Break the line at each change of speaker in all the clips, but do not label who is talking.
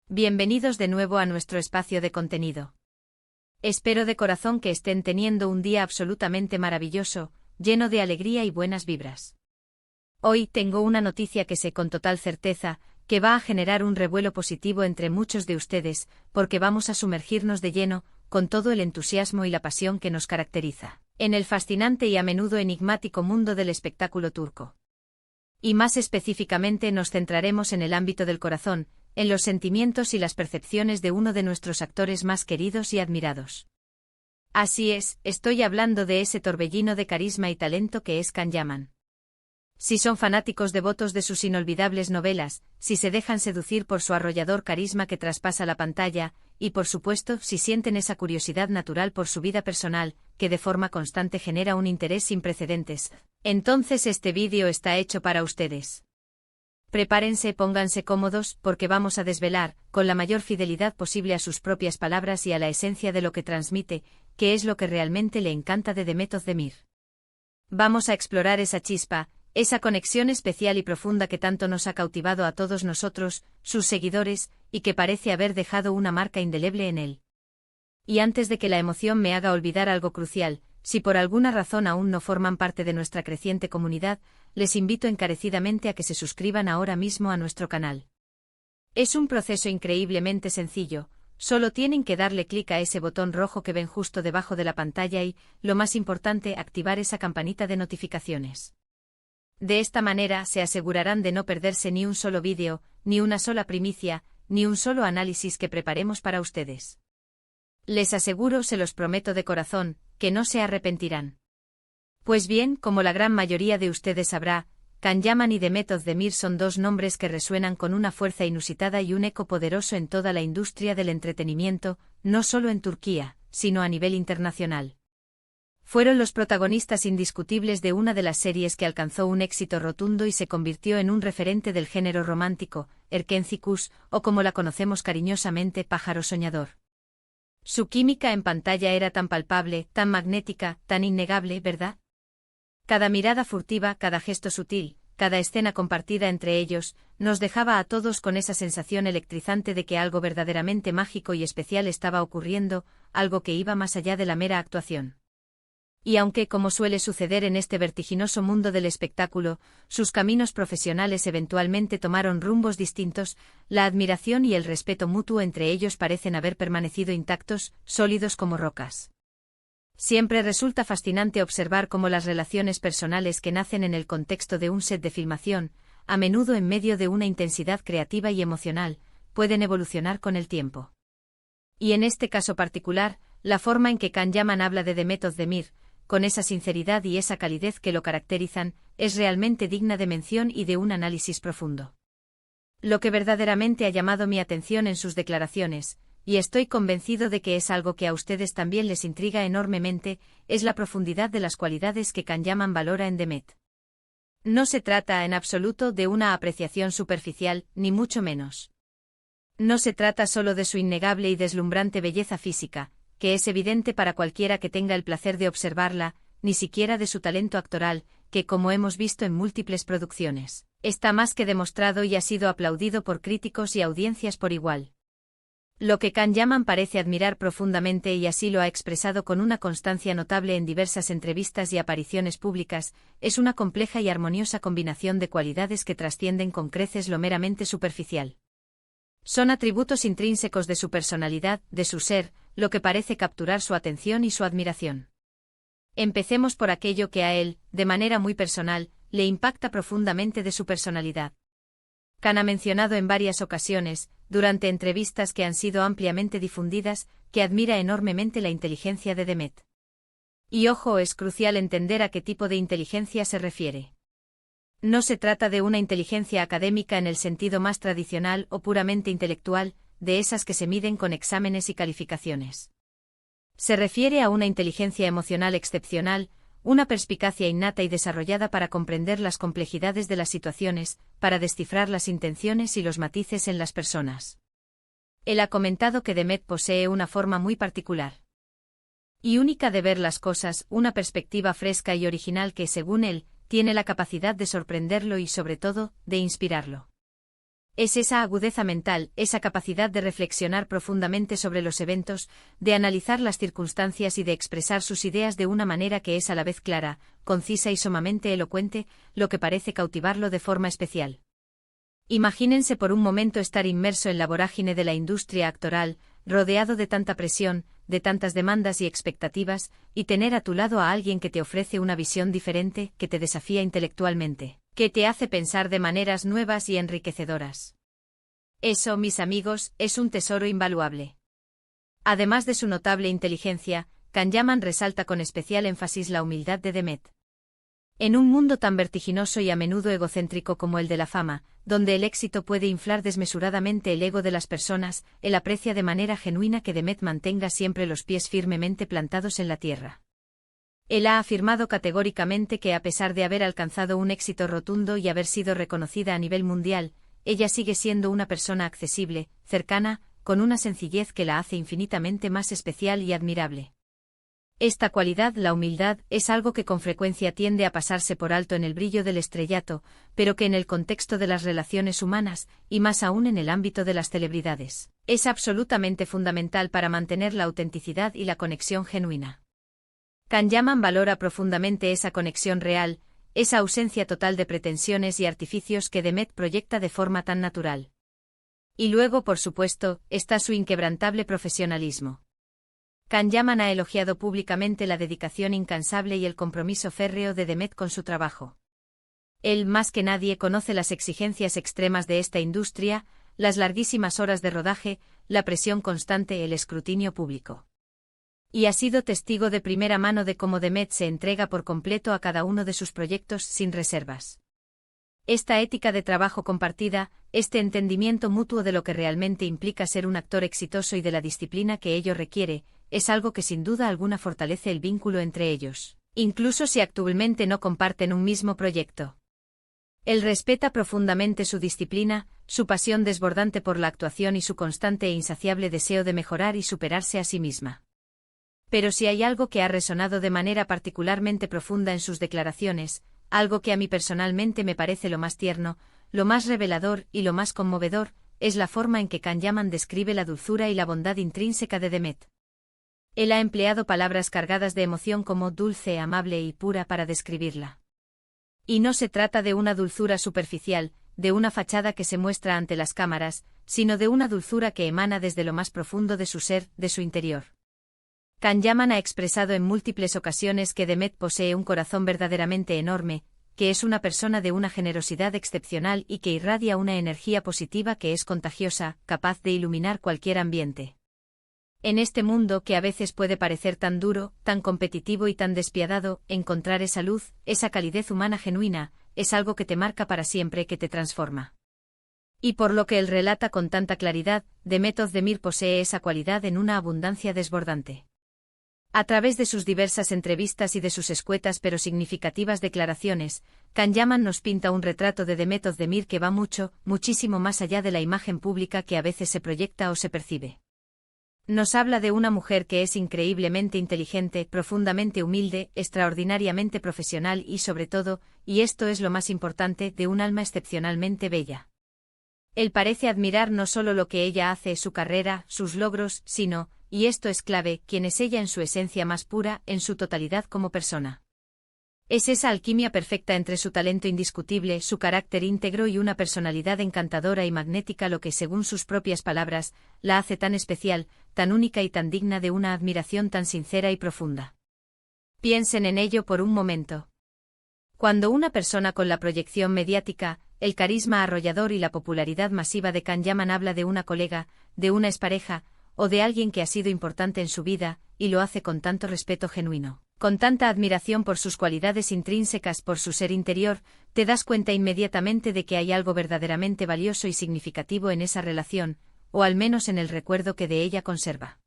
Bienvenidos de nuevo a nuestro espacio de contenido. Espero de corazón que estén teniendo un día absolutamente maravilloso, lleno de alegría y buenas vibras. Hoy tengo una noticia que sé con total certeza que va a generar un revuelo positivo entre muchos de ustedes, porque vamos a sumergirnos de lleno, con todo el entusiasmo y la pasión que nos caracteriza, en el fascinante y a menudo enigmático mundo del espectáculo turco. Y más específicamente nos centraremos en el ámbito del corazón, en los sentimientos y las percepciones de uno de nuestros actores más queridos y admirados. Así es, estoy hablando de ese torbellino de carisma y talento que es Can Yaman. Si son fanáticos devotos de sus inolvidables novelas, si se dejan seducir por su arrollador carisma que traspasa la pantalla, y por supuesto si sienten esa curiosidad natural por su vida personal, que de forma constante genera un interés sin precedentes, entonces este vídeo está hecho para ustedes. Prepárense, pónganse cómodos, porque vamos a desvelar, con la mayor fidelidad posible a sus propias palabras y a la esencia de lo que transmite, qué es lo que realmente le encanta de Demet Özdemir. Vamos a explorar esa chispa, esa conexión especial y profunda que tanto nos ha cautivado a todos nosotros, sus seguidores, y que parece haber dejado una marca indeleble en él. Y antes de que la emoción me haga olvidar algo crucial, si por alguna razón aún no forman parte de nuestra creciente comunidad, les invito encarecidamente a que se suscriban ahora mismo a nuestro canal. Es un proceso increíblemente sencillo, solo tienen que darle clic a ese botón rojo que ven justo debajo de la pantalla y, lo más importante, activar esa campanita de notificaciones. De esta manera se asegurarán de no perderse ni un solo vídeo, ni una sola primicia, ni un solo análisis que preparemos para ustedes. Les aseguro, se los prometo de corazón, que no se arrepentirán. Pues bien, como la gran mayoría de ustedes sabrá, Can Yaman y Demet Özdemir son dos nombres que resuenan con una fuerza inusitada y un eco poderoso en toda la industria del entretenimiento, no solo en Turquía, sino a nivel internacional. Fueron los protagonistas indiscutibles de una de las series que alcanzó un éxito rotundo y se convirtió en un referente del género romántico, Erkenci Kuş, o como la conocemos cariñosamente, Pájaro Soñador. Su química en pantalla era tan palpable, tan magnética, tan innegable, ¿verdad? Cada mirada furtiva, cada gesto sutil, cada escena compartida entre ellos, nos dejaba a todos con esa sensación electrizante de que algo verdaderamente mágico y especial estaba ocurriendo, algo que iba más allá de la mera actuación. Y aunque, como suele suceder en este vertiginoso mundo del espectáculo, sus caminos profesionales eventualmente tomaron rumbos distintos, la admiración y el respeto mutuo entre ellos parecen haber permanecido intactos, sólidos como rocas. Siempre resulta fascinante observar cómo las relaciones personales que nacen en el contexto de un set de filmación, a menudo en medio de una intensidad creativa y emocional, pueden evolucionar con el tiempo. Y en este caso particular, la forma en que Can Yaman habla de Demet Özdemir, con esa sinceridad y esa calidez que lo caracterizan, es realmente digna de mención y de un análisis profundo. Lo que verdaderamente ha llamado mi atención en sus declaraciones, y estoy convencido de que es algo que a ustedes también les intriga enormemente, es la profundidad de las cualidades que Can Yaman valora en Demet. No se trata en absoluto de una apreciación superficial, ni mucho menos. No se trata solo de su innegable y deslumbrante belleza física, que es evidente para cualquiera que tenga el placer de observarla, ni siquiera de su talento actoral, que como hemos visto en múltiples producciones, está más que demostrado y ha sido aplaudido por críticos y audiencias por igual. Lo que Can Yaman parece admirar profundamente y así lo ha expresado con una constancia notable en diversas entrevistas y apariciones públicas, es una compleja y armoniosa combinación de cualidades que trascienden con creces lo meramente superficial. Son atributos intrínsecos de su personalidad, de su ser, lo que parece capturar su atención y su admiración. Empecemos por aquello que a él, de manera muy personal, le impacta profundamente de su personalidad. Can ha mencionado en varias ocasiones, durante entrevistas que han sido ampliamente difundidas, que admira enormemente la inteligencia de Demet. Y ojo, es crucial entender a qué tipo de inteligencia se refiere. No se trata de una inteligencia académica en el sentido más tradicional o puramente intelectual, de esas que se miden con exámenes y calificaciones. Se refiere a una inteligencia emocional excepcional, una perspicacia innata y desarrollada para comprender las complejidades de las situaciones, para descifrar las intenciones y los matices en las personas. Él ha comentado que Demet posee una forma muy particular y única de ver las cosas, una perspectiva fresca y original que, según él, tiene la capacidad de sorprenderlo y, sobre todo, de inspirarlo. Es esa agudeza mental, esa capacidad de reflexionar profundamente sobre los eventos, de analizar las circunstancias y de expresar sus ideas de una manera que es a la vez clara, concisa y sumamente elocuente, lo que parece cautivarlo de forma especial. Imagínense por un momento estar inmerso en la vorágine de la industria actoral, rodeado de tanta presión, de tantas demandas y expectativas, y tener a tu lado a alguien que te ofrece una visión diferente, que te desafía intelectualmente, que te hace pensar de maneras nuevas y enriquecedoras. Eso, mis amigos, es un tesoro invaluable. Además de su notable inteligencia, Kanyaman resalta con especial énfasis la humildad de Demet. En un mundo tan vertiginoso y a menudo egocéntrico como el de la fama, donde el éxito puede inflar desmesuradamente el ego de las personas, él aprecia de manera genuina que Demet mantenga siempre los pies firmemente plantados en la tierra. Él ha afirmado categóricamente que a pesar de haber alcanzado un éxito rotundo y haber sido reconocida a nivel mundial, ella sigue siendo una persona accesible, cercana, con una sencillez que la hace infinitamente más especial y admirable. Esta cualidad, la humildad, es algo que con frecuencia tiende a pasarse por alto en el brillo del estrellato, pero que en el contexto de las relaciones humanas, y más aún en el ámbito de las celebridades, es absolutamente fundamental para mantener la autenticidad y la conexión genuina. Kanyaman valora profundamente esa conexión real, esa ausencia total de pretensiones y artificios que Demet proyecta de forma tan natural. Y luego, por supuesto, está su inquebrantable profesionalismo. Kanyaman ha elogiado públicamente la dedicación incansable y el compromiso férreo de Demet con su trabajo. Él, más que nadie, conoce las exigencias extremas de esta industria, las larguísimas horas de rodaje, la presión constante, el escrutinio público. Y ha sido testigo de primera mano de cómo Demet se entrega por completo a cada uno de sus proyectos sin reservas. Esta ética de trabajo compartida, este entendimiento mutuo de lo que realmente implica ser un actor exitoso y de la disciplina que ello requiere, es algo que sin duda alguna fortalece el vínculo entre ellos, incluso si actualmente no comparten un mismo proyecto. Él respeta profundamente su disciplina, su pasión desbordante por la actuación y su constante e insaciable deseo de mejorar y superarse a sí misma. Pero si hay algo que ha resonado de manera particularmente profunda en sus declaraciones, algo que a mí personalmente me parece lo más tierno, lo más revelador y lo más conmovedor, es la forma en que Kanyaman describe la dulzura y la bondad intrínseca de Demet. Él ha empleado palabras cargadas de emoción como dulce, amable y pura para describirla. Y no se trata de una dulzura superficial, de una fachada que se muestra ante las cámaras, sino de una dulzura que emana desde lo más profundo de su ser, de su interior. Kanyaman ha expresado en múltiples ocasiones que Demet posee un corazón verdaderamente enorme, que es una persona de una generosidad excepcional y que irradia una energía positiva que es contagiosa, capaz de iluminar cualquier ambiente. En este mundo que a veces puede parecer tan duro, tan competitivo y tan despiadado, encontrar esa luz, esa calidez humana genuina, es algo que te marca para siempre, que te transforma. Y por lo que él relata con tanta claridad, Demet Özdemir posee esa cualidad en una abundancia desbordante. A través de sus diversas entrevistas y de sus escuetas pero significativas declaraciones, Kanyaman nos pinta un retrato de Demet Özdemir que va muchísimo más allá de la imagen pública que a veces se proyecta o se percibe. Nos habla de una mujer que es increíblemente inteligente, profundamente humilde, extraordinariamente profesional y sobre todo, y esto es lo más importante, de un alma excepcionalmente bella. Él parece admirar no solo lo que ella hace, su carrera, sus logros, sino, y esto es clave, quién es ella en su esencia más pura, en su totalidad como persona. Es esa alquimia perfecta entre su talento indiscutible, su carácter íntegro y una personalidad encantadora y magnética lo que, según sus propias palabras, la hace tan especial, tan única y tan digna de una admiración tan sincera y profunda. Piensen en ello por un momento. Cuando una persona con la proyección mediática, el carisma arrollador y la popularidad masiva de Kanyaman habla de una colega, de una expareja, o de alguien que ha sido importante en su vida, y lo hace con tanto respeto genuino, con tanta admiración por sus cualidades intrínsecas, por su ser interior, te das cuenta inmediatamente de que hay algo verdaderamente valioso y significativo en esa relación, o al menos en el recuerdo que de ella conserva.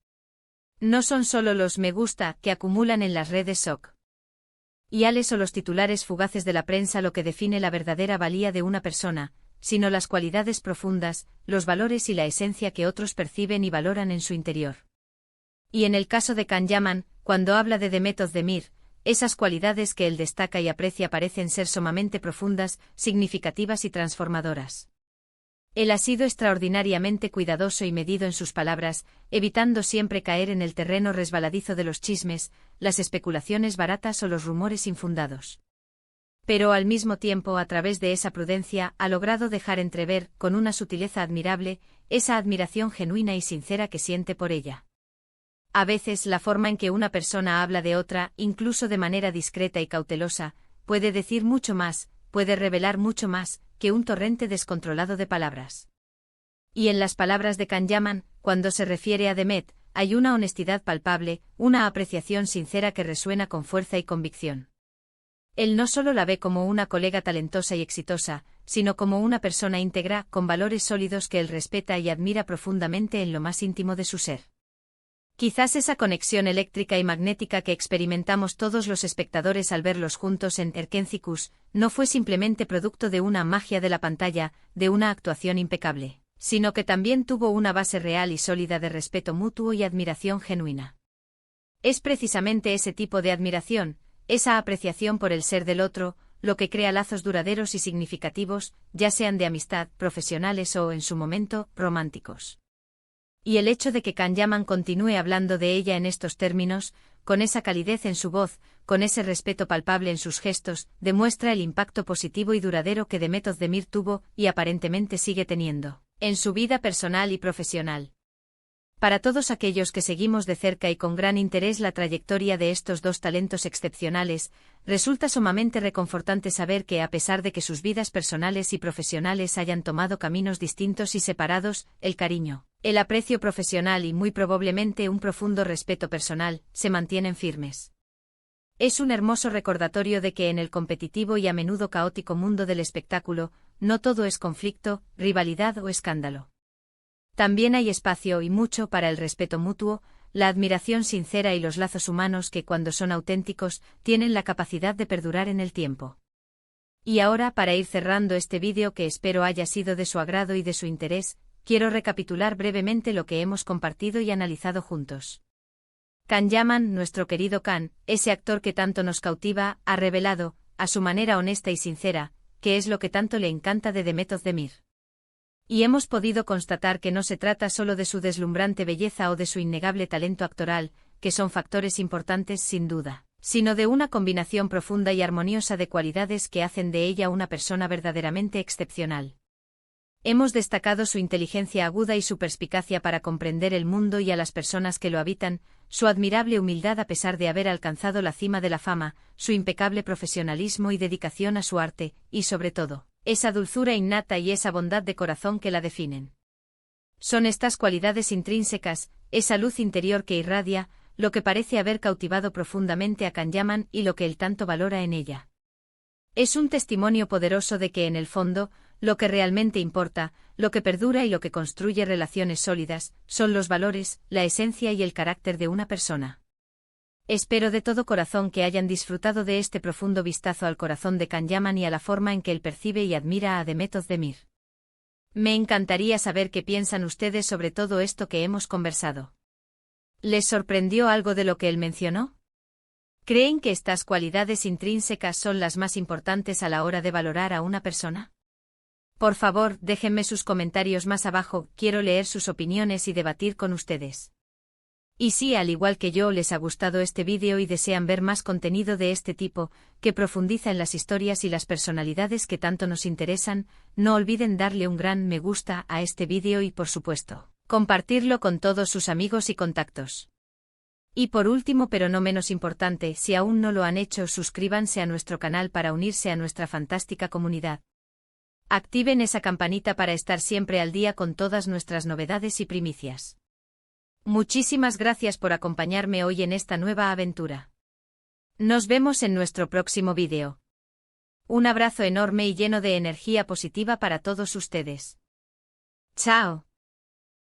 No son solo los me gusta que acumulan en las redes sociales o los titulares fugaces de la prensa lo que define la verdadera valía de una persona, sino las cualidades profundas, los valores y la esencia que otros perciben y valoran en su interior. Y en el caso de Kanyaman, cuando habla de Demet Özdemir, esas cualidades que él destaca y aprecia parecen ser sumamente profundas, significativas y transformadoras. Él ha sido extraordinariamente cuidadoso y medido en sus palabras, evitando siempre caer en el terreno resbaladizo de los chismes, las especulaciones baratas o los rumores infundados. Pero al mismo tiempo, a través de esa prudencia, ha logrado dejar entrever, con una sutileza admirable, esa admiración genuina y sincera que siente por ella. A veces la forma en que una persona habla de otra, incluso de manera discreta y cautelosa, puede decir mucho más, puede revelar mucho más, que un torrente descontrolado de palabras. Y en las palabras de Kanyaman, cuando se refiere a Demet, hay una honestidad palpable, una apreciación sincera que resuena con fuerza y convicción. Él no solo la ve como una colega talentosa y exitosa, sino como una persona íntegra, con valores sólidos que él respeta y admira profundamente en lo más íntimo de su ser. Quizás esa conexión eléctrica y magnética que experimentamos todos los espectadores al verlos juntos en Erkencicus, no fue simplemente producto de una magia de la pantalla, de una actuación impecable, sino que también tuvo una base real y sólida de respeto mutuo y admiración genuina. Es precisamente ese tipo de admiración, esa apreciación por el ser del otro, lo que crea lazos duraderos y significativos, ya sean de amistad, profesionales o, en su momento, románticos. Y el hecho de que Kanyaman continúe hablando de ella en estos términos, con esa calidez en su voz, con ese respeto palpable en sus gestos, demuestra el impacto positivo y duradero que Demet Özdemir tuvo, y aparentemente sigue teniendo, en su vida personal y profesional. Para todos aquellos que seguimos de cerca y con gran interés la trayectoria de estos dos talentos excepcionales, resulta sumamente reconfortante saber que, a pesar de que sus vidas personales y profesionales hayan tomado caminos distintos y separados, el cariño, el aprecio profesional y muy probablemente un profundo respeto personal, se mantienen firmes. Es un hermoso recordatorio de que en el competitivo y a menudo caótico mundo del espectáculo, no todo es conflicto, rivalidad o escándalo. También hay espacio y mucho para el respeto mutuo, la admiración sincera y los lazos humanos que, cuando son auténticos, tienen la capacidad de perdurar en el tiempo. Y ahora, para ir cerrando este vídeo que espero haya sido de su agrado y de su interés, quiero recapitular brevemente lo que hemos compartido y analizado juntos. Kanyaman, nuestro querido Kan, ese actor que tanto nos cautiva, ha revelado, a su manera honesta y sincera, qué es lo que tanto le encanta de Demet Özdemir. Y hemos podido constatar que no se trata solo de su deslumbrante belleza o de su innegable talento actoral, que son factores importantes sin duda, sino de una combinación profunda y armoniosa de cualidades que hacen de ella una persona verdaderamente excepcional. Hemos destacado su inteligencia aguda y su perspicacia para comprender el mundo y a las personas que lo habitan, su admirable humildad a pesar de haber alcanzado la cima de la fama, su impecable profesionalismo y dedicación a su arte, y sobre todo, esa dulzura innata y esa bondad de corazón que la definen. Son estas cualidades intrínsecas, esa luz interior que irradia, lo que parece haber cautivado profundamente a Kanyaman y lo que él tanto valora en ella. Es un testimonio poderoso de que en el fondo, lo que realmente importa, lo que perdura y lo que construye relaciones sólidas, son los valores, la esencia y el carácter de una persona. Espero de todo corazón que hayan disfrutado de este profundo vistazo al corazón de Kanyaman y a la forma en que él percibe y admira a Demet Özdemir. Me encantaría saber qué piensan ustedes sobre todo esto que hemos conversado. ¿Les sorprendió algo de lo que él mencionó? ¿Creen que estas cualidades intrínsecas son las más importantes a la hora de valorar a una persona? Por favor, déjenme sus comentarios más abajo, quiero leer sus opiniones y debatir con ustedes. Y si al igual que yo les ha gustado este vídeo y desean ver más contenido de este tipo, que profundiza en las historias y las personalidades que tanto nos interesan, no olviden darle un gran me gusta a este vídeo y por supuesto, compartirlo con todos sus amigos y contactos. Y por último pero no menos importante, si aún no lo han hecho, suscríbanse a nuestro canal para unirse a nuestra fantástica comunidad. Activen esa campanita para estar siempre al día con todas nuestras novedades y primicias. Muchísimas gracias por acompañarme hoy en esta nueva aventura. Nos vemos en nuestro próximo vídeo. Un abrazo enorme y lleno de energía positiva para todos ustedes. ¡Chao!